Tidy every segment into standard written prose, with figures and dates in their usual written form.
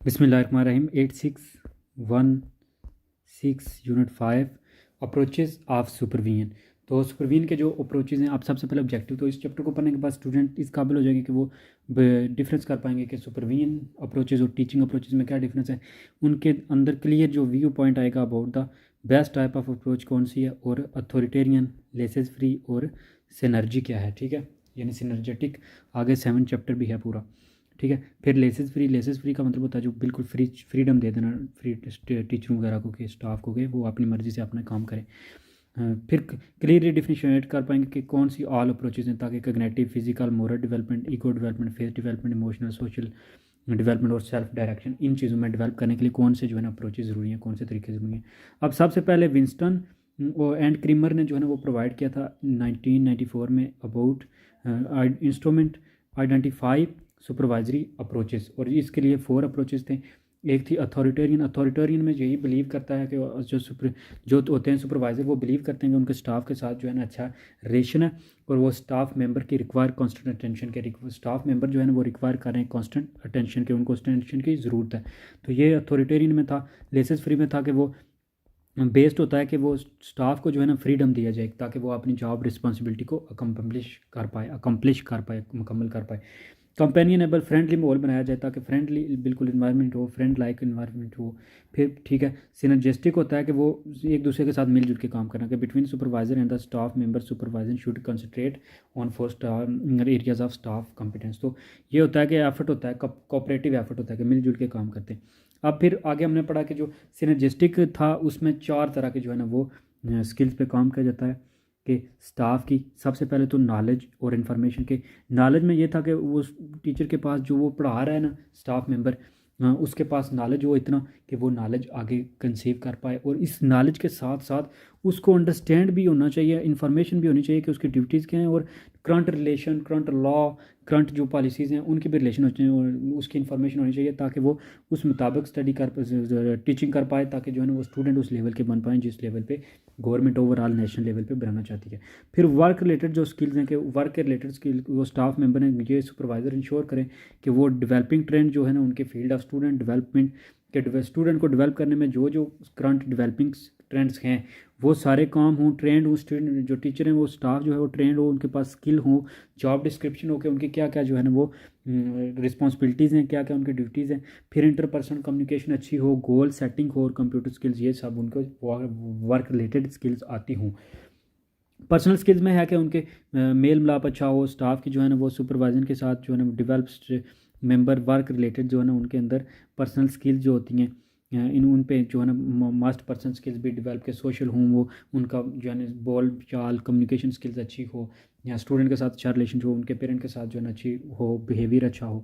बिस्मिल्लाहिर्रहमानिर्रहीम 8616 unit 5 approaches of supervision. तो supervision के जो अप्रोचेज़ हैं, आप सबसे पहले ऑब्जेक्टिव तो इस चैप्टर को पढ़ने के बाद स्टूडेंट इस काबिल हो जाएंगे कि वो डिफरेंस कर पाएंगे कि सुपरविजन अप्रोचेज़ और टीचिंग अप्रोचेज़ में क्या डिफरेंस है। उनके अंदर क्लियर जो व्यू पॉइंट आएगा about the best type of approach कौन सी है, और अथॉरिटेरियन, लेसेस फ्री और सिनर्जी क्या है। ठीक है, यानी सिनर्जेटिक आगे 7 चैप्टर भी है पूरा। ठीक है, फिर लेसेस फ्री का मतलब होता है जो बिल्कुल फ्रीडम दे देना फ्री टीचरों वगैरह को कि स्टाफ को कि वो अपनी मर्ज़ी से अपना काम करें। फिर क्लियरली डिफरेंशिएट कर पाएंगे कि कौन सी ऑल अप्रोचेज़ हैं, ताकि cognitive, physical, moral development, ego development, face development, emotional, social development और सेल्फ डायरेक्शन, इन चीज़ों में डेवलप करने के लिए कौन से जो है ना अप्रोचेज़ ज़रूरी हैं, कौन से तरीके ज़रूरी हैं। अब सबसे पहले विंस्टन एंड क्रीमर ने जो है ना वो प्रोवाइड किया था 1994 में about instrument identify supervisory approaches, और इसके लिए 4 अप्रोचेस थे। एक थी अथॉरिटेरियन में यही बिलीव करता है कि जो होते हैं सुपरवाइज़र, वो बिलीव करते हैं कि उनके स्टाफ के साथ जो है ना अच्छा रिलेशन है, और वो स्टाफ मेंबर की रिक्वायर कांस्टेंट अटेंशन के स्टाफ मेंबर जो है ना वो रिक्वायर कर रहे हैं कांस्टेंट अटेंशन के, उनको अटेंशन की ज़रूरत है। तो ये अथॉरिटेरियन में था। लेसेस फ्री में था कि वो बेस्ड होता है कि वो स्टाफ को जो है ना फ्रीडम दिया जाए ताकि वो अपनी जॉब रिस्पॉन्सिबिलिटी को अकम्प्लिश कर पाए, मुकम्मल कर पाए। कंपेनियनेबल फ्रेंडली माहौल बनाया जाए ताकि फ्रेंडली बिल्कुल इन्वायरमेंट हो, फ्रेंड लाइक इन्वायरमेंट हो। फिर ठीक है, सिनर्जिस्टिक होता है कि वो एक दूसरे के साथ मिलजुल के काम करना, कि between supervisor and the staff member supervisor should concentrate on 4 star areas of staff competence. तो ये होता है कि एफर्ट होता है, कोऑपरेटिव एफर्ट होता है कि मिलजुल के काम करते हैं। अब फिर आगे हमने पढ़ा कि जो सिनर्जिस्टिक था उसमें 4 तरह के जो है ना वो स्किल्स पे काम किया जाता है। कि स्टाफ की सबसे पहले तो नॉलेज और इन्फॉर्मेशन के नॉलेज में ये था कि वो टीचर के पास जो वो पढ़ा रहा है ना स्टाफ मेंबर, उसके पास नॉलेज हो इतना कि वो नॉलेज आगे कंसीव कर पाए, और इस नॉलेज के साथ साथ उसको अंडरस्टैंड भी होना चाहिए, इन्फॉर्मेशन भी होनी चाहिए कि उसकी ड्यूटीज़ क्या हैं, और current relation, current law, current जो पॉलिसीज़ हैं उनकी भी रिलेशन होनी चाहिए, और उसकी इन्फॉर्मेशन होनी चाहिए ताकि वो उस मुताबिक स्टडी कर टीचिंग कर पाए, ताकि जो है ना वो स्टूडेंट उस लेवल के बन पाएँ जिस लेवल पे गवर्नमेंट ओवरऑल नेशनल लेवल पे बनाना चाहती है। फिर वर्क रिलेटेड जो स्किल्स हैं कि वर्क के रिलेटेड स्किल वो स्टाफ मेंबर हैं, ये सुपरवाइज़र इंश्योर करें कि वो डेवलपिंग ट्रेंड जो है ना उनके फील्ड ऑफ स्टूडेंट डेवलपमेंट के स्टूडेंट को डेवलप करने में जो जो करंट डेवलपिंग ट्रेंड्स हैं वो सारे काम हों, ट्रेंड हो, स्टूडेंट जो टीचर हैं वो स्टाफ जो है वो ट्रेंड हो, उनके पास स्किल हो, जॉब डिस्क्रिप्शन हो कि उनके क्या क्या जो है ना वो रिस्पॉन्सिबिलिटीज़ हैं, क्या क्या उनकी ड्यूटीज़ हैं। फिर इंटरपर्सनल कम्युनिकेशन अच्छी हो, गोल सेटिंग हो, और कंप्यूटर स्किल्स, ये सब उनको वर्क रिलेटेड स्किल्स आती हों। पर्सनल स्किल्स में है कि उनके मेल मिलाप अच्छा हो, स्टाफ की जो है ना वो सुपरवाइजन के साथ जो है ना डेवलप मेंबर वर्क रिलेटेड जो है ना उनके अंदर पर्सनल स्किल्स जो होती हैं इन उन पे जो है ना मस्ट पर्सन स्किल्स भी डेवलप के सोशल हों, वो उनका जो है ना बोल चाल कम्युनिकेशन स्किल्स अच्छी हो, या स्टूडेंट के साथ अच्छा रिलेशन हो, उनके पेरेंट के साथ जो है ना अच्छी हो, बिहेवियर अच्छा हो।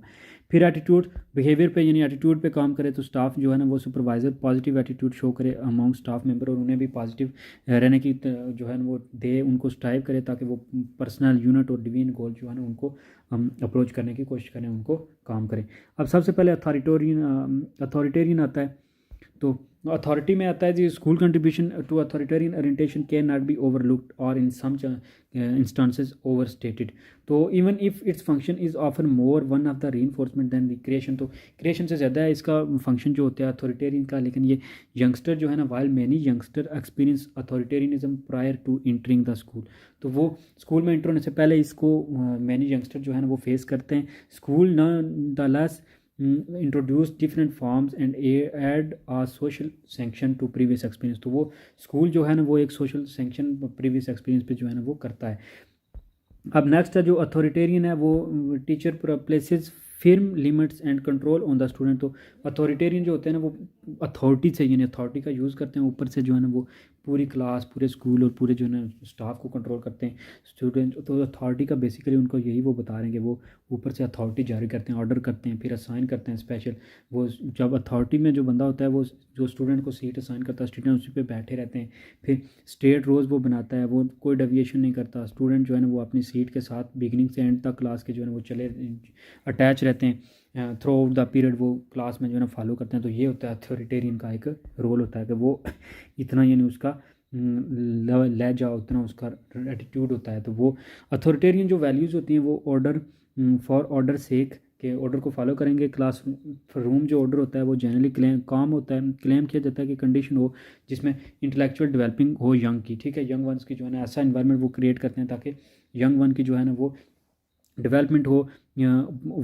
फिर एटीट्यूड बिहेवियर पे यानी एटीट्यूड पे काम करे, तो स्टाफ जो है ना वो सुपरवाइज़र पॉजिटिव एटीट्यूड शो करे अमॉन्ग स्टाफ मेंबर, और उन्हें भी पॉजिटिव रहने की जो है ना वो दे, उनको स्ट्राइव करे ताकि वो पर्सनल यूनिट और डिवीन गोल जो है ना उनको अप्रोच करने की कोशिश करें, उनको काम करें। अब सबसे पहले अथॉरिटेरियन आता है। तो अथॉरिटी में आता है जी, school contribution to authoritarian orientation can not be overlooked और in some instances overstated. तो even if its function is often more one of the reinforcement than the creation. तो क्रिएशन से ज़्यादा है इसका फंक्शन जो होता है अथॉरिटेरियन का, लेकिन ये यंगस्टर जो है ना, while many youngster experience authoritarianism prior to entering the school. तो वो स्कूल में इंटर होने से पहले इसको मैनी यंगस्टर जो है ना वो फेस करते हैं। School nonetheless introduce different forms and add a social sanction to previous experience. तो वो स्कूल जो है ना वो एक सोशल सेंक्शन प्रीवियस एक्सपीरियंस पे जो है ना वो करता है। अब नेक्स्ट है जो अथॉरिटेरियन है, वो teacher places firm limits and control on the student. तो अथॉरिटेरियन जो होते हैं ना वो अथॉरिटी से यानी अथॉरिटी का यूज़ करते हैं, ऊपर से जो है ना वो पूरी क्लास, पूरे स्कूल और पूरे जो है ना स्टाफ को कंट्रोल करते हैं स्टूडेंट। तो अथॉरिटी का बेसिकली उनको यही वो बता रहे हैं कि वो ऊपर से अथॉरिटी जारी करते हैं, ऑर्डर करते हैं, फिर असाइन करते हैं स्पेशल। वो जब अथॉरिटी में जो बंदा होता है वो जो स्टूडेंट को सीट असाइन करता है, स्टूडेंट उसी पे बैठे रहते हैं। फिर स्टेट रोज़ वो बनाता है, वो कोई डेविएशन नहीं करता। स्टूडेंट जो है ना वो अपनी सीट के साथ बिगिनिंग से एंड तक क्लास के जो है ना वो चले अटैच रहते हैं, थ्रू आउट द पीरियड वो क्लास में जो है ना फॉलो करते हैं। तो ये होता है अथॉरिटेरियन का एक रोल होता है कि वो इतना यानी उसका लहजा उतना उसका एटीट्यूड होता है। तो वो अथॉरिटेरियन जो वैल्यूज़ होती हैं वो ऑर्डर फॉर ऑर्डर सेक कि ऑर्डर को फॉलो करेंगे। क्लास रूम जो ऑर्डर होता है वो जनरली क्लेम किया जाता है कि कंडीशन हो जिसमें इंटेलेक्चुअल डेवलपिंग हो यंग की, ठीक है, यंग वंस की जो है ना ऐसा इन्वायरमेंट वो क्रिएट करते हैं ताकि यंग वन की जो है ना वो डेवलपमेंट हो।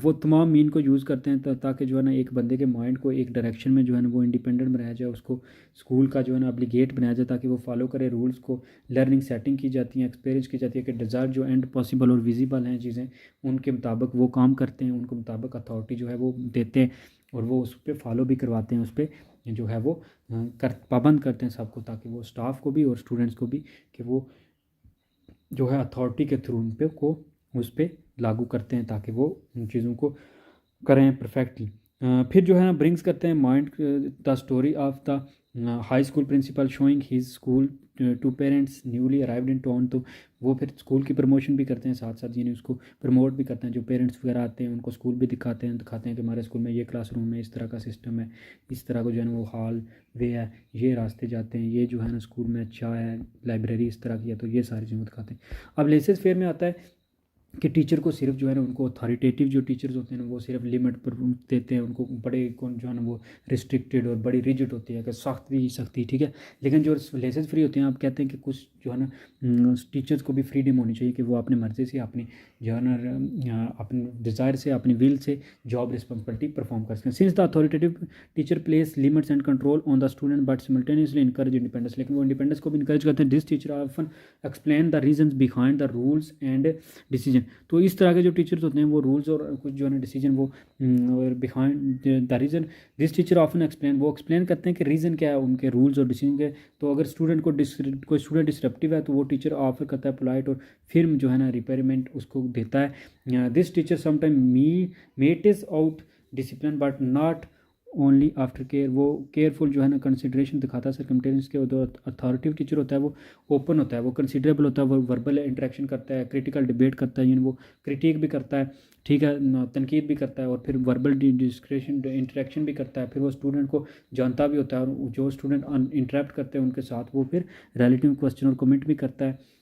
वो तमाम मीन को यूज़ करते हैं ताकि जो है ना एक बंदे के माइंड को एक डायरेक्शन में जो है ना वो इंडिपेंडेंट बनाया जाए, उसको स्कूल का जो है ना ऑब्लिगेट बनाया जाए ताकि वो फॉलो करे रूल्स को। लर्निंग सेटिंग की जाती है, एक्सपीरियंस की जाती है कि डिज़ायर जो एंड पॉसिबल और विजिबल हैं चीज़ें उनके मुताबिक वो काम करते हैं, उनके मुताबिक अथॉरिटी जो है वो देते हैं और वो उस पर फॉलो भी करवाते हैं, उस पर जो है वो पाबंद करते हैं सबको, ताकि वो स्टाफ को भी और स्टूडेंट्स को भी कि वो जो है अथॉरिटी के थ्रू उन पे को उस पर लागू करते हैं ताकि वो उन चीज़ों को करें परफेक्टली। फिर जो है ना ब्रिंग्स करते हैं mind the story of the high school principal showing his school to parents newly arrived in town. तो वो फिर स्कूल की प्रमोशन भी करते हैं साथ साथ, यानी उसको प्रमोट भी करते हैं। जो पेरेंट्स वगैरह आते हैं उनको स्कूल भी दिखाते हैं कि हमारे स्कूल में ये क्लासरूम है, इस तरह का सिस्टम है, इस तरह का जो है ना वो हॉल वे है, ये रास्ते जाते हैं, ये जो है ना स्कूल में अच्छा है, लाइब्रेरी इस तरह की है, तो ये सारी चीज़ें दिखाते हैं। अब लेसेस फेयर में आता है कि टीचर को सिर्फ जो है ना उनको अथॉरिटेटिव जो टीचर्स होते हैं ना वो सिर्फ लिमिट पर देते हैं, उनको बड़े कौन जो है ना वो रिस्ट्रिक्टेड और बड़ी रिजिड होती है कि सख्ती, ठीक है। लेकिन जो लेसेस फ्री होते हैं आप कहते हैं कि कुछ जो है ना टीचर्स को भी फ्रीडम होनी चाहिए कि वो अपनी मर्ज़ी से अपनी जो है ना अपने डिज़ायर से अपनी will say job responsibility perform कर सकें। Since the authoritative teacher place limits and control on the student but simultaneously encourage independence, लेकिन वो इंडिपेंडेंस को भी इनकरेज करते हैं। This teacher often explain the reasons behind the rules and decision. तो इस तरह के जो टीचर्स होते हैं वो रूल्स और कुछ जो है ना डिसीजन वो behind the reason this teacher often explain, वो एक्सप्लेन करते हैं कि रीज़न क्या है उनके रूल्स और डिसीजन के। तो अगर कोई स्टूडेंट डिसरप्टिव है तो वो टीचर ऑफर करता है पोलाइट और फिर जो है ना रिपेयरमेंट उसको देता है। This teacher sometime metes out discipline but not only after care, वो केयरफुल जो है ना कंसिडरेशन दिखाता है सर्कमटेंस के। जो अथॉरिटिव टीचर होता है वो ओपन होता है, वो कंसिडरेबल होता है, वो वर्बल इंटरेक्शन करता है, क्रिटिकल डिबेट करता है, यानी वो क्रिटिक भी करता है, ठीक है, तनकीद भी करता है और फिर वर्बल डिस्कशन इंटरेक्शन भी करता है। फिर वो स्टूडेंट को जानता भी होता है और जो स्टूडेंट इंटरेक्ट करते हैं उनके साथ वो फिर रिलेटिव क्वेश्चन और कमेंट भी करता है।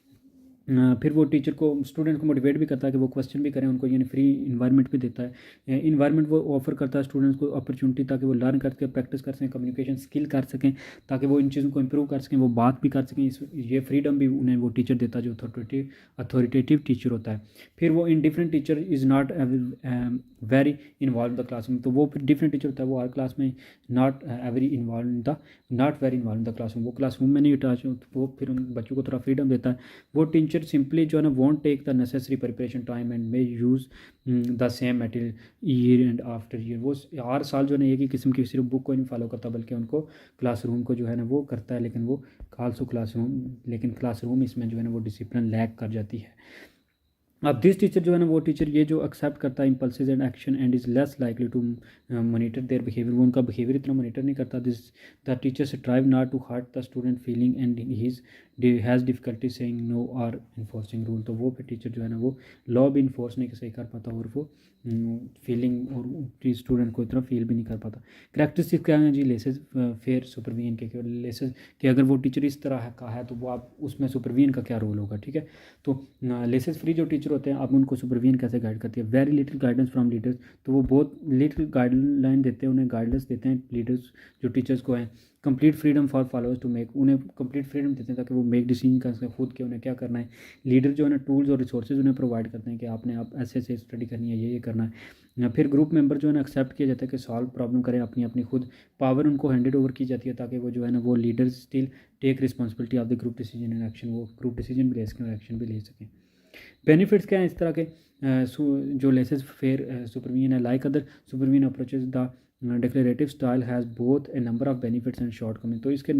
फिर वो टीचर को स्टूडेंट को मोटिवेट भी करता है कि वो क्वेश्चन भी करें उनको, यानी फ्री इन्वायरमेंट भी देता है। इन्वायरमेंट वो ऑफर करता है स्टूडेंट्स को अपॉर्चुनिटी ताकि वो लर्न करके प्रैक्टिस कर सकें, कम्युनिकेशन स्किल कर सकें, ताकि वो इन चीज़ों को इंप्रूव कर सकें, वो बात भी कर सकें। ये फ्रीडम भी उन्हें वो टीचर देता है जो अथॉरिटेटिव टीचर होता है। फिर वो in different teacher is not very involve the classroom, तो वो फिर डिफरेंट टीचर होता है, वो हर क्लास में not very involve in the classroom, वो क्लासरूम में नहीं अटैच, वो फिर उन बच्चों को थोड़ा फ्रीडम देता है। वो टीचर सिंपली जो है ना want take the necessary preparation time and may use the same material year and after year, वो हर साल जो है ना एक ही किस्म की सिर्फ बुक को नहीं फॉलो करता बल्कि उनको क्लासरूम को जो है ना वो करता है, लेकिन वो क्लासरूम इसमें जो है ना वो डिसिप्लिन लैक कर जाती है। अब दिस टीचर जो है ना वो टीचर ये जो एक्सेप्ट करता है impulses and action and is less likely to monitor their behaviour, वो उनका बिहेवियर इतना मॉनिटर नहीं करता। This the teacher strive not to hurt the student feeling and he's has difficulty saying no or enforcing rule, तो वो फिर teacher जो है ना वो लॉ भी इन्फोर्स नहीं सही कर पाता और वो फीलिंग और स्टूडेंट को इतना फील भी नहीं कर पाता। करैक्टरिस्टिक्स क्या हैं जी लेसेस फेयर सुपरविजन के लेसेस कि अगर वो टीचर इस तरह का है तो वो आप उसमें सुपरविजन का क्या रोल होगा, ठीक है। तो लेसेस फ्री जो टीचर होते हैं आप उनको सुपरविजन कैसे गाइड करती है। Very little guidance from leaders, तो वो बहुत लिटिल गाइडलाइन देते हैं, उन्हें गाइडेंस देते हैं लीडर्स जो टीचर्स को हैं। Complete freedom for followers to make, उन्हें कंप्लीट फ्रीडम देते हैं ताकि वो मेक डिसीजन कर सकें खुद के, उन्हें क्या करना है। लीडर जो है ना टूल्स और रिसोर्सेज उन्हें प्रोवाइड करते हैं कि आपने आप ऐसे स्टडी करनी है, ये करना है। या फिर ग्रुप मेंबर जो है ना एक्सेप्ट किया जाता है कि सॉल्व प्रॉब्लम करें अपनी अपनी खुद, पावर उनको हैंडेड ओवर की जाती है ताकि वो जो है ना वो leaders still take responsibility of the group decision and action, वो ग्रुप डिसीजन भी ले सकें और एक्शन भी ले सकें। बेनिफिट्स क्या हैं इस तरह के जो लेसेस फेयर सुपरविजन है। Like other supervision approaches the declarative style has both a number of benefits and shortcoming, तो इसके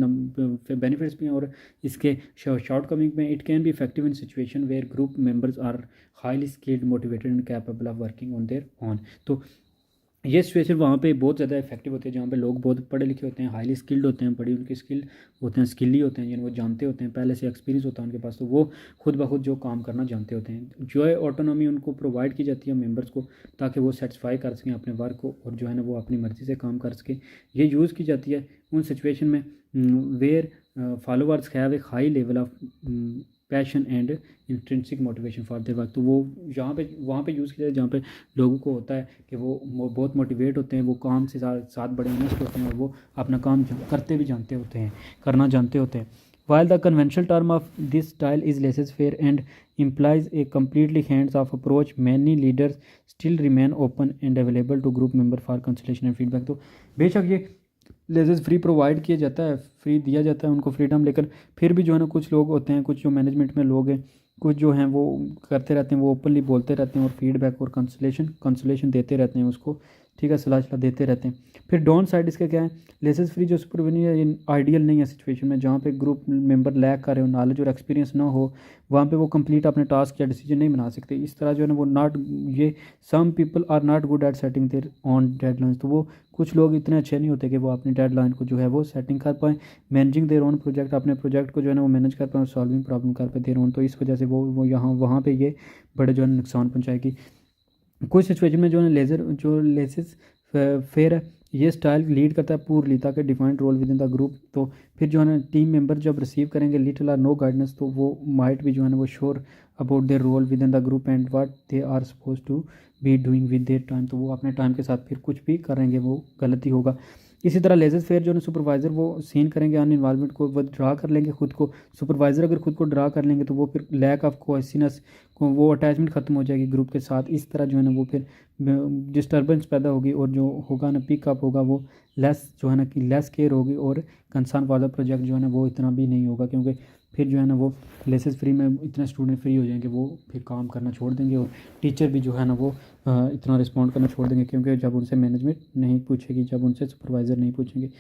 बेनिफिट्स भी हैं और इसके शॉर्ट कमिंग में it can be effective in situation where group members are highly skilled motivated and capable of working on their own, तो ये situation वहाँ पे बहुत ज़्यादा इफेक्टिव होती है जहाँ पे लोग बहुत पढ़े लिखे होते हैं, हाईली स्किल्ड होते हैं, बड़ी उनकी स्किल होते हैं, स्किली होते हैं, जिन वो जानते होते हैं, पहले से एक्सपीरियंस होता है उनके पास, तो वो खुद ब खुद जो काम करना जानते होते हैं। जो है ऑटोनॉमी उनको प्रोवाइड की जाती है मेंबर्स को ताकि वो सेटिस्फाई कर सकें अपने वर्क को और जो है ना वो अपनी मर्ज़ी से काम कर सकें। ये यूज़ की जाती है उन सिचुएशन में where followers have a high level of passion and intrinsic motivation for their work. तो वो यहाँ पे वहाँ पे यूज़ किया जाए जहाँ पे लोगों को होता है कि वो बहुत मोटिवेट होते हैं, वो काम से साथ बड़े इन्वेस्ट होते हैं और वो अपना काम करते भी जानते होते हैं, करना जानते होते हैं। While the conventional term of this style is laissez-faire and implies a completely hands-off approach, many leaders still remain open and available to group member for consultation and feedback। तो बेशक ये लेजेस फ्री प्रोवाइड किया जाता है, free दिया जाता है उनको फ्रीडम, लेकिन फिर भी जो है ना कुछ लोग होते हैं, कुछ जो मैनेजमेंट में लोग हैं, कुछ जो हैं वो करते रहते हैं, वो ओपनली बोलते रहते हैं और फीडबैक और कंसलेशन देते रहते हैं उसको, ठीक है, सलाह देते रहते हैं। फिर डाउन साइड इसका क्या है, लेसेस फ्री जो सुपरविजन है आइडियल नहीं है सिचुएशन में जहाँ पे ग्रुप मेंबर लैक कर रहे हो, नॉलेज और एक्सपीरियंस ना हो, वहाँ पे वो कंप्लीट अपने टास्क या डिसीजन नहीं बना सकते। इस तरह जो है ना वो ये some people are not good at setting their own deadlines. तो वो कुछ लोग इतने अच्छे नहीं होते कि वो अपनी डेडलाइन को जो है वो सेटिंग कर पाएँ, मैनेजिंग देयर ओन प्रोजेक्ट, अपने प्रोजेक्ट को जो है ना वो मैनेज कर पाएँ और सॉल्विंग प्रॉब्लम कर पाए देयर ओन। तो इस वजह से वो यहाँ वहाँ पे ये बड़े जो है नुकसान पहुँचाएगी। कुछ सिचुएशन में जो है लेसेस फेयर है, ये स्टाइल लीड करता है पूरली ताकि defined role with in the group. तो फिर जो है ना टीम मेंबर जब रिसीव करेंगे लिटिल आर नो गाइडेंस, तो वो माइट भी जो है ना वो sure about their role with in the group and what they are suppose to be doing with their time. तो वो अपने टाइम के साथ फिर कुछ भी करेंगे वो गलती होगा। इसी तरह लेजेस फेयर जो है सुपरवाइज़र वो सीन करेंगे अन इन्वॉल्वमेंट को, वो ड्रा कर लेंगे खुद को। सुपरवाइज़र अगर खुद को ड्रा कर लेंगे तो वो फिर लैक ऑफ कोहेसिवनेस को, वो अटैचमेंट ख़त्म हो जाएगी ग्रुप के साथ। इस तरह जो है ना वो फिर डिस्टर्बेंस पैदा होगी और जो होगा ना पिकअप होगा वो लेस जो है ना कि लेस केयर होगी और कंसर्न वाला प्रोजेक्ट जो है ना वो इतना भी नहीं होगा, क्योंकि फिर जो है ना वो लेसेस फ्री में इतने स्टूडेंट फ्री हो जाएंगे वो फिर काम करना छोड़ देंगे और टीचर भी जो है ना वो इतना रिस्पॉन्ड करना छोड़ देंगे, क्योंकि जब उनसे मैनेजमेंट नहीं पूछेगी, जब उनसे सुपरवाइज़र नहीं पूछेंगे।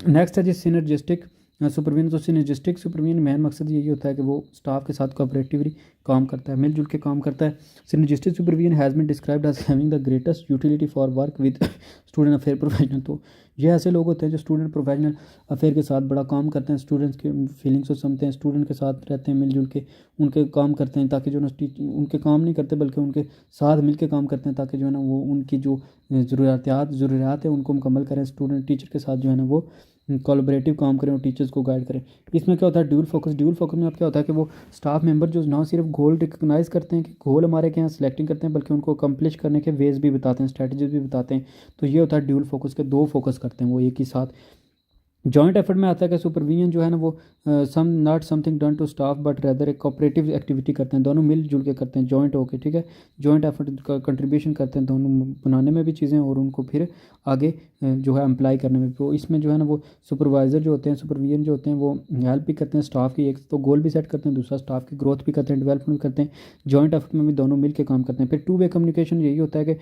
नेक्स्ट है जी सिनर्जिस्टिक सुपरविजन। तो सिनर्जिस्टिक सुपरविजन मेन मकसद यही होता है कि वो स्टाफ के साथ कोऑपरेटिवली काम करता है, मिलजुल के काम करता है। Synergistic supervision has been described as having the greatest utility for work with student affair professional. तो ये ऐसे लोग होते हैं जो स्टूडेंट प्रोफेशनल अफेयर के साथ बड़ा काम करते हैं, स्टूडेंट्स की फीलिंग्स को समझते हैं, स्टूडेंट के साथ रहते हैं, मिलजुल के उनके काम करते हैं, ताकि जो ना उनके काम नहीं करते बल्कि उनके साथ मिल के काम करते हैं, ताकि जो है ना वो उनकी जो ज़रूरियात है उनको मुकम्मल करें। स्टूडेंट टीचर के साथ जो है ना वो कोलैबोरेटिव काम करें और टीचर्स को गाइड करें। इसमें क्या होता है ड्यूल फोकस में अब क्या होता है कि वो स्टाफ मेंबर जो ना सिर्फ गोल रिकग्नाइज़ करते हैं कि गोल हमारे के यहाँ सिलेक्टिंग करते हैं, बल्कि उनको अकम्प्लिश करने के वेज भी बताते हैं, स्ट्रैटेजीज भी बताते हैं। तो ये होता है ड्यूल फोकस के, दो फोकस करते हैं वो एक ही साथ। जॉइंट एफर्ट में आता है कि सुपरविजन जो है ना वो some not something done to staff but rather एक कोऑपरेटिव एक्टिविटी करते हैं, दोनों मिलजुल के करते हैं, जॉइंट होके, ठीक है, जॉइंट एफर्ट का कंट्रीब्यूशन करते हैं दोनों, बनाने में भी चीज़ें और उनको फिर आगे जो है अप्लाई करने में। तो इसमें जो है ना वो सुपरवाइज़र जो होते हैं, सुपरविजन जो होते हैं वो हेल्प भी करते हैं स्टाफ की, एक तो गोल भी सेट करते हैं, दूसरा स्टाफ की ग्रोथ भी करते हैं, डेवलपमेंट भी करते हैं। जॉइंट एफर्ट में भी दोनों मिल के काम करते हैं। फिर टू वे कम्युनिकेशन यही होता है कि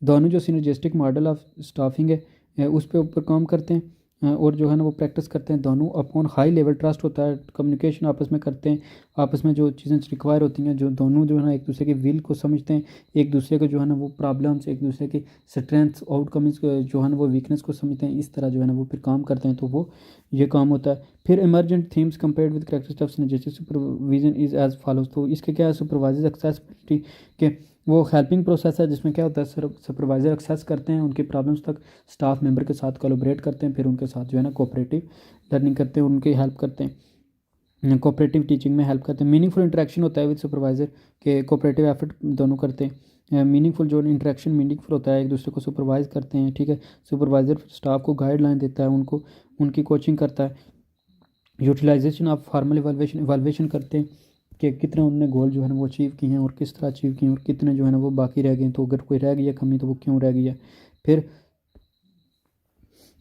दोनों जो सिनर्जिस्टिक मॉडल ऑफ स्टाफिंग है उस पर ऊपर काम करते हैं और जो है ना वो प्रैक्टिस करते हैं दोनों अपॉन हाई लेवल, ट्रस्ट होता है, कम्युनिकेशन आपस में करते हैं, आपस में जो चीज़ें रिक्वायर होती हैं, जो दोनों जो है ना एक दूसरे के विल को समझते हैं, एक दूसरे को जो है ना वो प्रॉब्लम्स, एक दूसरे की स्ट्रेंथ्स आउटकम्स जो है ना वो वीकनेस को समझते हैं। इस तरह जो है ना वो फिर काम करते हैं, तो वो ये काम होता है। फिर emergent themes compared with characteristics of synergistic supervision is as follows. तो इसके क्या है, सुपरवाइजर एक्सेसिबिलिटी के वो हेल्पिंग प्रोसेस है जिसमें क्या होता है सुपरवाइज़र एक्सेस करते हैं उनकी प्रॉब्लम्स तक, स्टाफ मेंबर के साथ कोलैबोरेट करते हैं, फिर उनके साथ जो है ना कोऑपरेटिव लर्निंग करते हैं, उनकी हेल्प करते हैं, कोऑपरेटिव टीचिंग में हेल्प करते हैं। मीनिंगफुल इंटरेक्शन होता है विद सुपरवाइज़र के, कोऑपरेटिव एफर्ट दोनों करते हैं। मीनिंगफुल जो इंटरेक्शन मीनिंगफुल होता है, एक दूसरे को सुपरवाइज़ करते हैं, ठीक है, सुपरवाइज़र स्टाफ को गाइडलाइन देता है, उनको उनकी कोचिंग करता है। यूटिलाइजेशन ऑफ फॉर्मल इवैल्यूएशन करते हैं कि कितना उन्होंने गोल जो है ना वो अचीव किए हैं और किस तरह अचीव किए हैं और कितने जो है ना वो बाकी रह गए हैं, तो अगर कोई रह गई है कमी तो वो क्यों रह गई है। फिर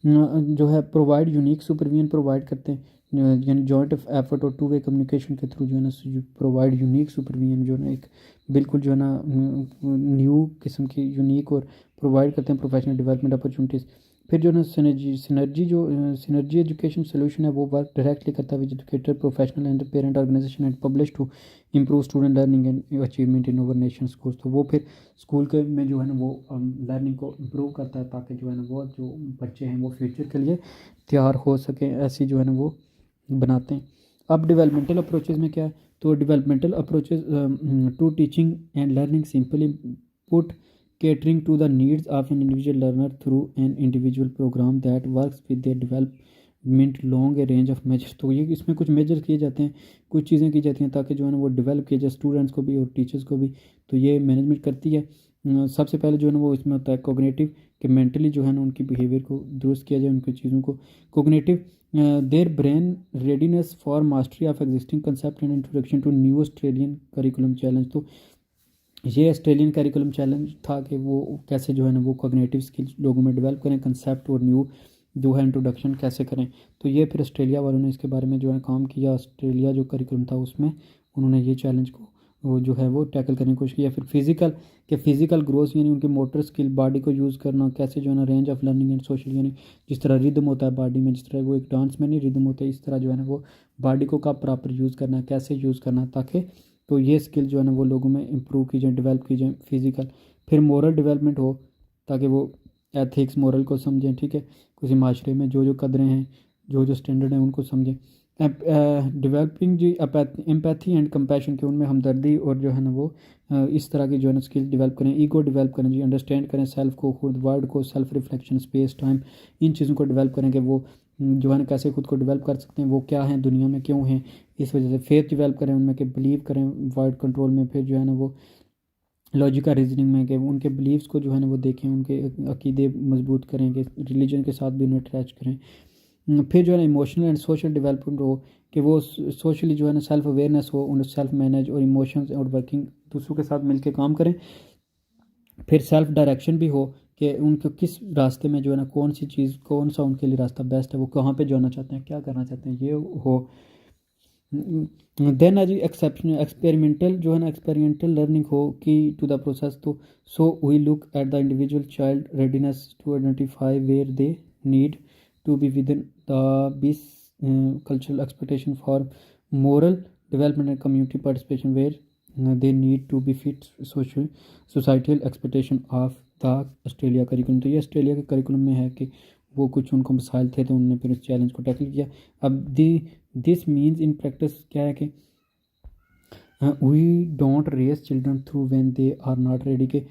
जो है प्रोवाइड यूनिक सुपरविजन प्रोवाइड करते हैं, यानी जॉइंट एफर्ट और टू वे कम्युनिकेशन के थ्रू जो है ना प्रोवाइड यूनिक सुपरविजन जो है ना एक बिल्कुल जो है ना न्यू किस्म की यूनिक और प्रोवाइड करते हैं प्रोफेशनल डेवलपमेंट अपॉर्चुनिटीज़। फिर जो है ना सिनर्जी एजुकेशन सोल्यूशन है वो वर्क डायरेक्टली करता है with educator, professional and parent organisation and publish to improve student learning and achievement in over nation schools. तो वो फिर स्कूल के में जो है ना वो लर्निंग को इम्प्रूव करता है, ताकि जो है ना वो जो बच्चे हैं वो फ्यूचर के लिए तैयार हो सकें, ऐसी जो है ना वो बनाते हैं। अब डेवलपमेंटल अप्रोचेज़ में क्या है, तो developmental approaches to teaching and learning simply put catering to the needs of an individual learner through an individual program that works with their minute long A range of measures. तो ये इसमें कुछ major किए जाते हैं, कुछ चीज़ें की जाती हैं ताकि जो है ना वो डेवलप किया जाए स्टूडेंट्स को भी और टीचर्स को भी। तो ये मैनेजमेंट करती है। सबसे पहले जो है ना वो इसमें होता है कोग्निटिव, कि मेंटली जो है ना उनकी बिहेवियर को दुरुस्त किया जाए, उनकी चीज़ों को। Cognitive, their brain readiness for mastery of existing concept and introduction to new Australian curriculum challenge. तो ये ऑस्ट्रेलियन करिकुलम चैलेंज था कि वो कैसे जो है ना वो कॉग्निटिव स्किल्स लोगों में डेवलप करें, कंसेप्ट और न्यू जो है इंट्रोडक्शन कैसे करें। तो ये फिर ऑस्ट्रेलिया वालों ने इसके बारे में जो है काम किया। ऑस्ट्रेलिया जो करिकुलम था उसमें उन्होंने ये चैलेंज को वो जो है वो टैकल करने की कोशिश किया। फिर फिजिकल के फिजिकल ग्रोथ यानी उनकी मोटर स्किल, बॉडी को यूज़ करना कैसे जो है ना, range of learning and social, यानी जिस तरह रिदम होता है बॉडी में, जिस तरह वो एक डांस में नहीं रिदम होता है, इस तरह जो है ना वो बॉडी को कब प्रॉपर यूज़ करना है, कैसे यूज़ करना है, ताकि तो ये स्किल जो है ना वो लोगों में इम्प्रूव की जाए, डेवलप की जाए फिजिकल। फिर मोरल डेवलपमेंट हो ताकि वो एथिक्स मोरल को समझें, ठीक है, किसी माशरे में जो जो कदरें हैं, जो जो स्टैंडर्ड हैं उनको समझें। डेवलपिंग जी एम्पैथी एंड कंपैशन, के उनमें हमदर्दी और जो है ना वो इस तरह की जो है ना स्किल डेवलप करें। ईगो डेवलप करें जी, अंडरस्टैंड करें सेल्फ को, खुद वर्ड को, सेल्फ रिफ्लेक्शन, स्पेस टाइम, इन चीज़ों को डेवलप करें कि वो जो है ना कैसे खुद को डेवलप कर सकते हैं, वो क्या है दुनिया में, क्यों हैं, इस वजह से। फेथ डेवलप करें उनमें कि बिलीव करें वर्ड कंट्रोल में। फिर जो है ना वो लॉजिकल रीजनिंग में कि उनके बिलीव्स को जो है ना वो देखें, उनके अकीदे मजबूत करें, कि रिलीजन के साथ भी उन्हें अटैच करें। फिर जो है ना इमोशनल एंड सोशल डेवलपमेंट हो, कि वो सोशली जो है ना सेल्फ अवेयरनेस हो, उन्हें सेल्फ मैनेज और इमोशंस और वर्किंग दूसरों के साथ मिलकर काम करें। फिर सेल्फ डायरेक्शन भी हो कि उनको किस रास्ते में जो है ना कौन सी चीज़, कौन सा उनके लिए रास्ता बेस्ट है, वो कहाँ पे जाना चाहते हैं, क्या करना चाहते हैं, ये हो। देन आज एक्सेप्शन एक्सपेरिमेंटल जो है ना एक्सपेरिमेंटल लर्निंग हो की टू द प्रोसेस। तो so we look at the individual child readiness to identify where they need to be with in the this cultural expectation for moral development and community participation where they need to be fit social societal expectation of the Australia curriculum. तो ये Australia के curriculum में है कि वो कुछ उनको मसाइल थे तो उन्होंने फिर उस चैलेंज को टैकल किया। अब दिस मीन्स इन प्रैक्टिस क्या है कि we don't race children through when they are not ready, के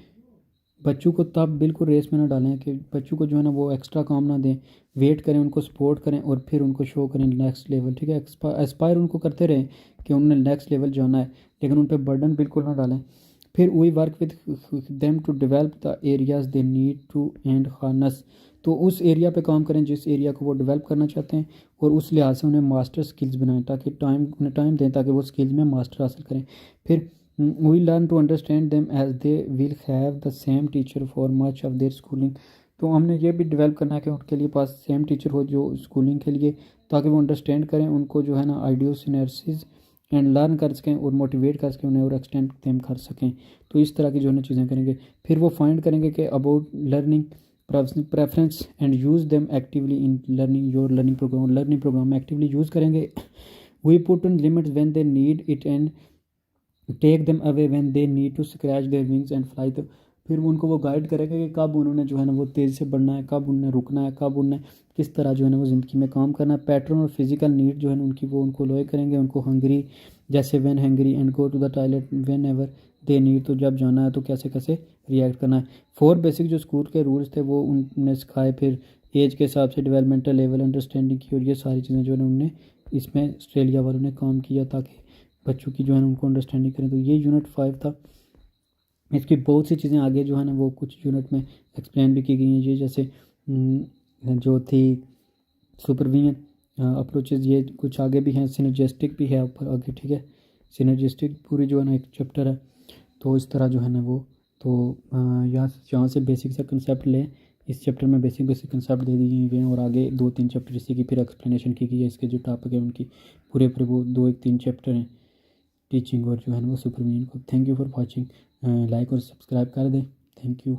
बच्चों को तब बिल्कुल रेस में ना डालें कि बच्चों को जो है ना वो एक्स्ट्रा काम ना दें, वेट करें, उनको सपोर्ट करें और फिर उनको शो करें नेक्स्ट लेवल, ठीक है, एस्पायर उनको करते रहें कि उन्होंने नेक्स्ट लेवल जाना है, लेकिन उन पर बर्डन बिल्कुल ना डालें। फिर we work with them to develop the areas they need to and harness. तो उस एरिया पे काम करें जिस एरिया को वो डेवलप करना चाहते हैं, और उस लिहाज से उन्हें मास्टर स्किल्स बनाएं, ताकि उन्हें टाइम दें ताकि वो स्किल्स में मास्टर हासिल करें। फिर we learn to understand them as they will have the same teacher for much of their schooling. तो हमने ये भी डेवलप करना है कि उनके लिए पास सेम टीचर हो जो स्कूलिंग के लिए, ताकि वो अंडरस्टैंड करें उनको जो है ना आइडियो सिनेरियोज एंड लर्न कर सकें और मोटिवेट कर सकें उन्हें और एक्सटेंड देम कर सकें। तो इस तरह की जो है ना चीज़ें करेंगे। फिर वो फाइंड करेंगे कि about learning preference and use them actively in learning your learning program में एक्टिवली यूज़ करेंगे। We put in limits when they need it and take them away when they need to scratch their wings and fly. तो फिर उनको वो guide करेगा कि कब उन्होंने जो है ना वो तेज़ी से बढ़ना है, कब उन्हें रुकना है, कब उन्हें किस तरह जो है ना वो ज़िंदगी में काम करना है। पैटर्न और फिजिकल नीड जो है ना उनकी वो उनको लोए करेंगे, उनको हंगरी जैसे when hungry and go to the toilet whenever they need, तो जब जाना है तो कैसे कैसे रिएक्ट करना है। 4 बेसिक जो स्कूल के रूल्स थे वो उन्होंने सिखाए। फिर एज के हिसाब से डेवलपमेंटल लेवल अंडरस्टैंडिंग की, और ये सारी चीज़ें जो है ना उन्होंने इसमें ऑस्ट्रेलिया वालों ने काम किया ताकि बच्चों की जो है ना उनको अंडरस्टैंडिंग करें। तो ये यूनिट 5 था। इसकी बहुत सी चीज़ें आगे जो है ना वो कुछ यूनिट में एक्सप्लेन भी की गई हैं। ये जैसे जो थी सुपरविजन अप्रोचेज, ये कुछ आगे भी हैं, सिनर्जिस्टिक भी है ऊपर आगे, ठीक है, सिनर्जिस्टिक पूरी जो है ना एक चैप्टर है। तो इस तरह जो है ना वो तो यहाँ से बेसिक सा कंसेप्ट लें। इस चैप्टर में बेसिक कंसेप्ट दे दिए गए हैं और आगे 2-3 चैप्टर इसी की फिर एक्सप्लेनेशन की गई है। इसके जो टॉपिक है उनकी पूरे वो 2-3 चैप्टर हैं टीचिंग और जो है ना वो सुपरविजन को। Thank you for watching. Like और सब्सक्राइब कर दें। Thank you.